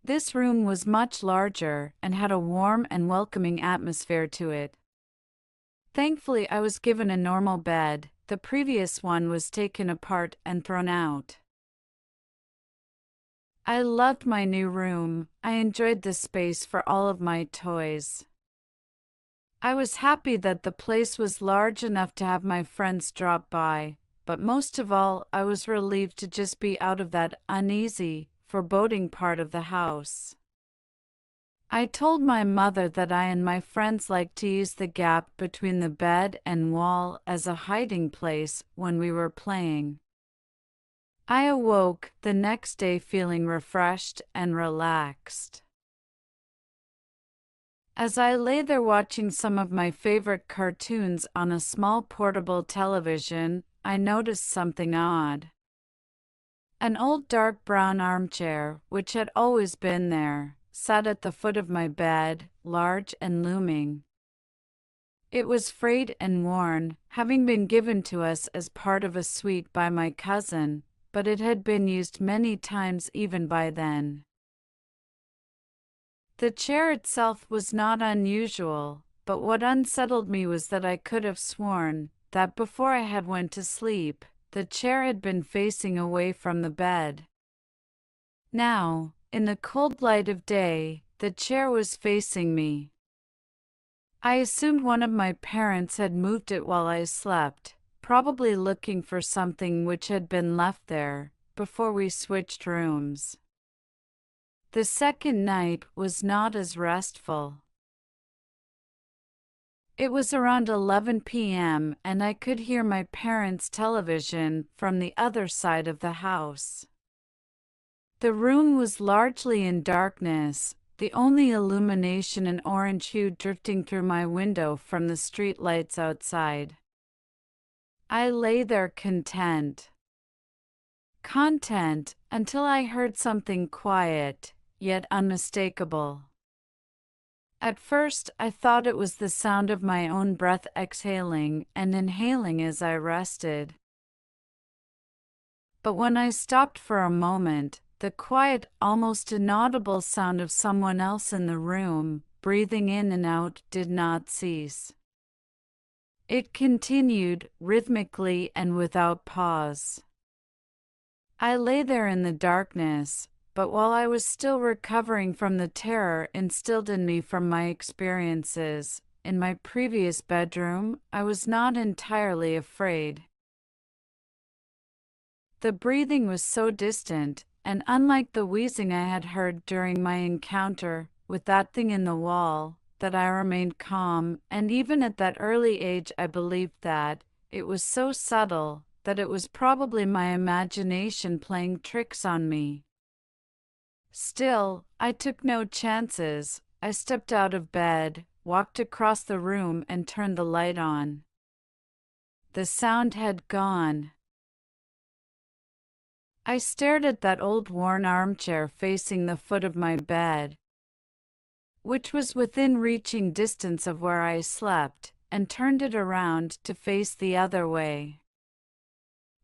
This room was much larger and had a warm and welcoming atmosphere to it. Thankfully, I was given a normal bed. The previous one was taken apart and thrown out. I loved my new room. I enjoyed the space for all of my toys. I was happy that the place was large enough to have my friends drop by, but most of all, I was relieved to just be out of that uneasy, foreboding part of the house. I told my mother that I and my friends liked to use the gap between the bed and wall as a hiding place when we were playing. I awoke the next day feeling refreshed and relaxed. As I lay there watching some of my favorite cartoons on a small portable television, I noticed something odd. An old dark brown armchair, which had always been there, sat at the foot of my bed, large and looming. It was frayed and worn, having been given to us as part of a suite by my cousin, but it had been used many times even by then. The chair itself was not unusual, but what unsettled me was that I could have sworn that before I had went to sleep, the chair had been facing away from the bed. Now, in the cold light of day, the chair was facing me. I assumed one of my parents had moved it while I slept, probably looking for something which had been left there before we switched rooms. The second night was not as restful. It was around 11 p.m. and I could hear my parents' television from the other side of the house. The room was largely in darkness, the only illumination an orange hue drifting through my window from the street lights outside. I lay there content until I heard something quiet, yet unmistakable. At first, I thought it was the sound of my own breath exhaling and inhaling as I rested. But when I stopped for a moment, the quiet, almost inaudible sound of someone else in the room, breathing in and out, did not cease. It continued, rhythmically and without pause. I lay there in the darkness, but while I was still recovering from the terror instilled in me from my experiences in my previous bedroom, I was not entirely afraid. The breathing was so distant, and unlike the wheezing I had heard during my encounter with that thing in the wall, that I remained calm, and even at that early age I believed that it was so subtle that it was probably my imagination playing tricks on me. Still, I took no chances. I stepped out of bed, walked across the room, and turned the light on. The sound had gone. I stared at that old worn armchair facing the foot of my bed, which was within reaching distance of where I slept, and turned it around to face the other way.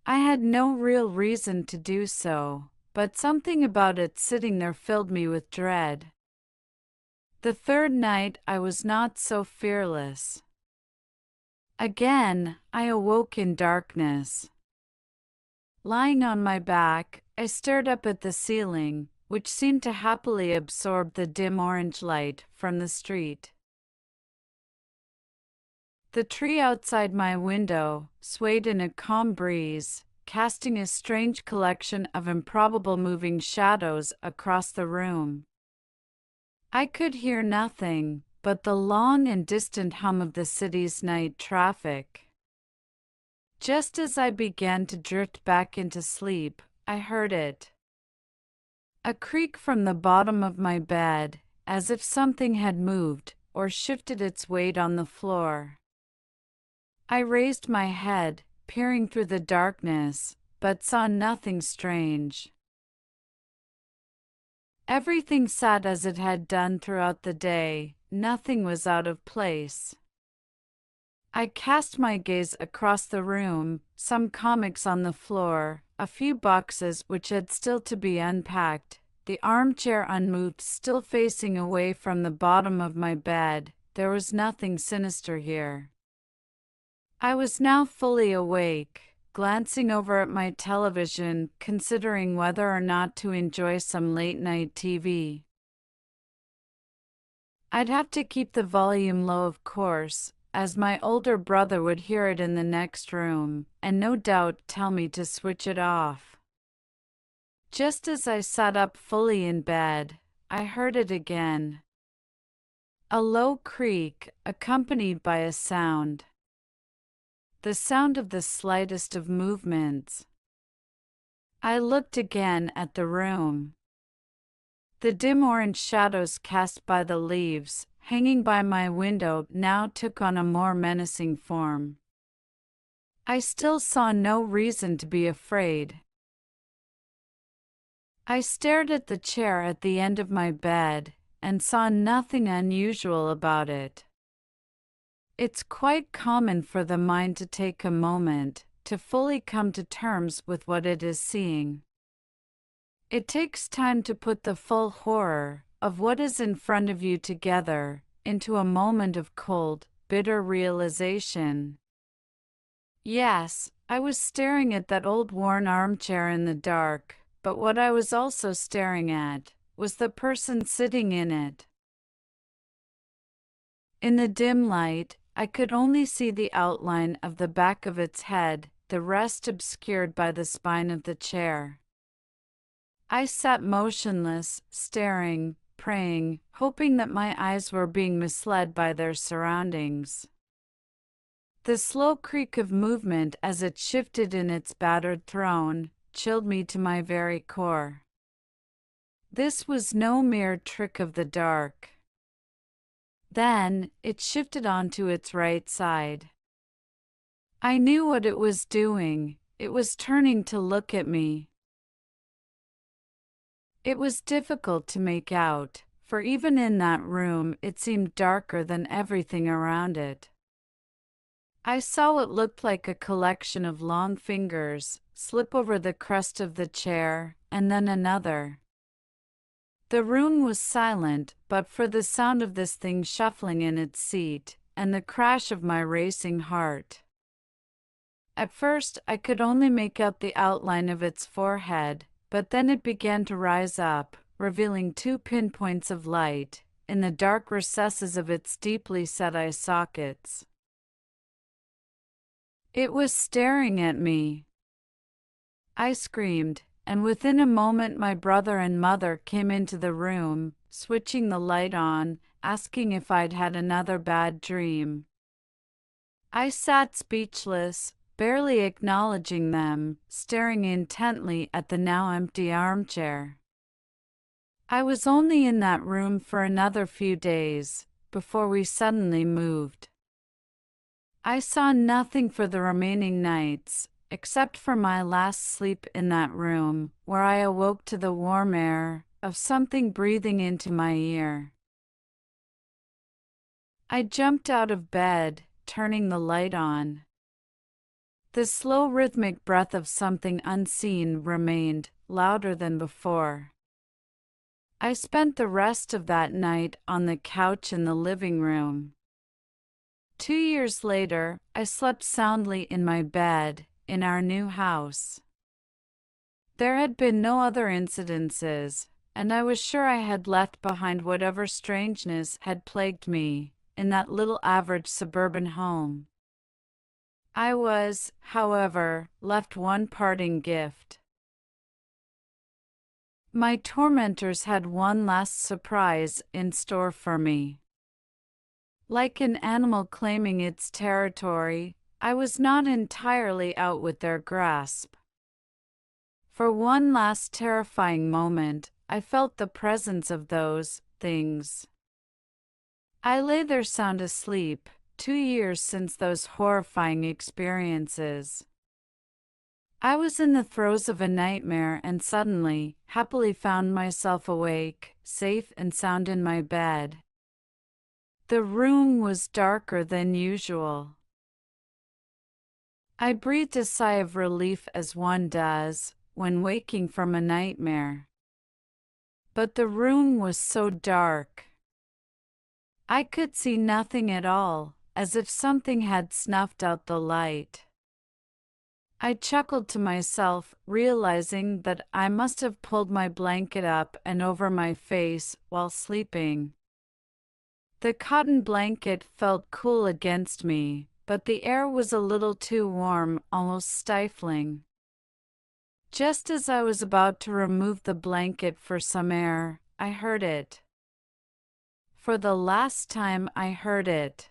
I had no real reason to do so, but something about it sitting there filled me with dread. The third night I was not so fearless. Again, I awoke in darkness. Lying on my back, I stared up at the ceiling, which seemed to happily absorb the dim orange light from the street. The tree outside my window swayed in a calm breeze, casting a strange collection of improbable moving shadows across the room. I could hear nothing but the long and distant hum of the city's night traffic. Just as I began to drift back into sleep, I heard it. A creak from the bottom of my bed, as if something had moved or shifted its weight on the floor. I raised my head, peering through the darkness, but saw nothing strange. Everything sat as it had done throughout the day, nothing was out of place. I cast my gaze across the room, some comics on the floor, a few boxes which had still to be unpacked, the armchair unmoved, still facing away from the bottom of my bed. There was nothing sinister here. I was now fully awake, glancing over at my television, considering whether or not to enjoy some late-night TV. I'd have to keep the volume low, of course, as my older brother would hear it in the next room, and no doubt tell me to switch it off. Just as I sat up fully in bed, I heard it again. A low creak, accompanied by a sound. The sound of the slightest of movements. I looked again at the room. The dim orange shadows cast by the leaves, hanging by my window, now took on a more menacing form. I still saw no reason to be afraid. I stared at the chair at the end of my bed, and saw nothing unusual about it. It's quite common for the mind to take a moment to fully come to terms with what it is seeing. It takes time to put the full horror of what is in front of you together into a moment of cold, bitter realization. Yes, I was staring at that old worn armchair in the dark, but what I was also staring at was the person sitting in it. In the dim light, I could only see the outline of the back of its head, the rest obscured by the spine of the chair. I sat motionless, staring, praying, hoping that my eyes were being misled by their surroundings. The slow creak of movement as it shifted in its battered throne chilled me to my very core. This was no mere trick of the dark. Then, it shifted onto its right side. I knew what it was doing. It was turning to look at me. It was difficult to make out, for even in that room it seemed darker than everything around it. I saw what looked like a collection of long fingers slip over the crest of the chair, and then another. The room was silent but for the sound of this thing shuffling in its seat, and the crash of my racing heart. At first I could only make out the outline of its forehead, but then it began to rise up, revealing two pinpoints of light in the dark recesses of its deeply set eye sockets. It was staring at me. I screamed, and within a moment my brother and mother came into the room, switching the light on, asking if I'd had another bad dream. I sat speechless, barely acknowledging them, staring intently at the now empty armchair. I was only in that room for another few days, before we suddenly moved. I saw nothing for the remaining nights, except for my last sleep in that room, where I awoke to the warm air of something breathing into my ear. I jumped out of bed, turning the light on. The slow rhythmic breath of something unseen remained, louder than before. I spent the rest of that night on the couch in the living room. 2 years later, I slept soundly in my bed, in our new house. There had been no other incidences, and I was sure I had left behind whatever strangeness had plagued me in that little average suburban home. I was, however, left one parting gift. My tormentors had one last surprise in store for me. Like an animal claiming its territory, I was not entirely out with their grasp. For one last terrifying moment, I felt the presence of those things. I lay there sound asleep, 2 years since those horrifying experiences. I was in the throes of a nightmare and suddenly, happily found myself awake, safe and sound in my bed. The room was darker than usual. I breathed a sigh of relief as one does when waking from a nightmare. but the room was so dark. I could see nothing at all, as if something had snuffed out the light. I chuckled to myself, realizing that I must have pulled my blanket up and over my face while sleeping. The cotton blanket felt cool against me, but the air was a little too warm, almost stifling. Just as I was about to remove the blanket for some air, I heard it. For the last time, I heard it.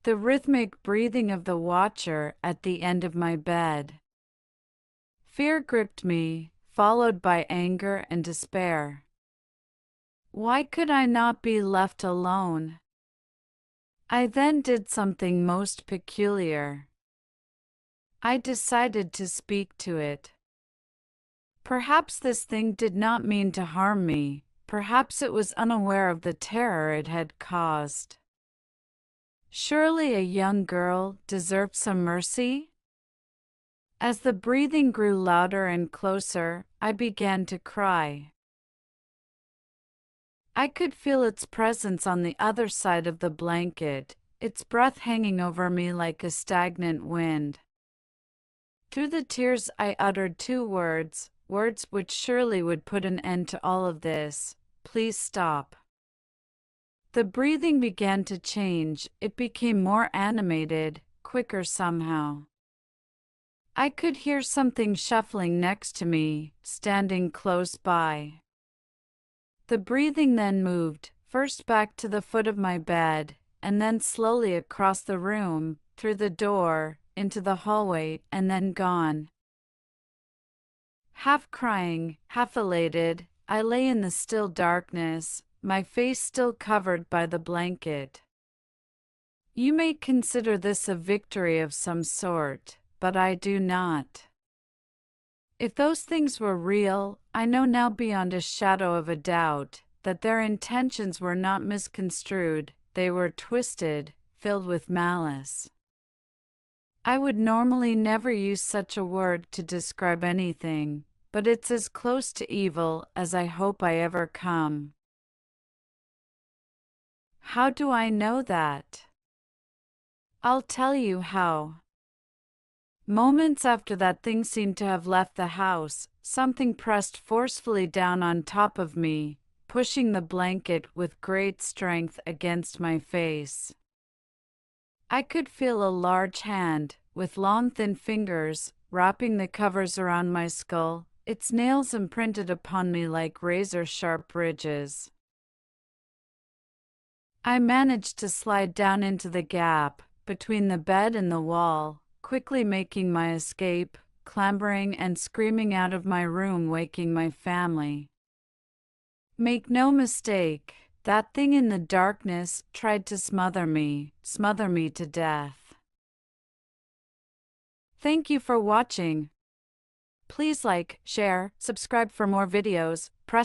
The rhythmic breathing of the watcher at the end of my bed. Fear gripped me, followed by anger and despair. Why could I not be left alone? I then did something most peculiar. I decided to speak to it. Perhaps this thing did not mean to harm me. Perhaps it was unaware of the terror it had caused. Surely a young girl deserved some mercy? As the breathing grew louder and closer, I began to cry. I could feel its presence on the other side of the blanket, its breath hanging over me like a stagnant wind. Through the tears I uttered two words, words which surely would put an end to all of this. Please stop. The breathing began to change. It became more animated, quicker somehow. I could hear something shuffling next to me, standing close by. The breathing then moved, first back to the foot of my bed, and then slowly across the room, through the door, into the hallway, and then gone. Half crying, half elated, I lay in the still darkness, my face still covered by the blanket. You may consider this a victory of some sort, but I do not. If those things were real, I know now beyond a shadow of a doubt that their intentions were not misconstrued, they were twisted, filled with malice. I would normally never use such a word to describe anything, but it's as close to evil as I hope I ever come. How do I know that? I'll tell you how. Moments after that thing seemed to have left the house, something pressed forcefully down on top of me, pushing the blanket with great strength against my face. I could feel a large hand, with long thin fingers, wrapping the covers around my skull, its nails imprinted upon me like razor-sharp ridges. I managed to slide down into the gap between the bed and the wall, quickly making my escape, clambering and screaming out of my room, waking my family. Make no mistake, that thing in the darkness tried to smother me to death. Thank you for watching. Please like, share, subscribe for more videos. Press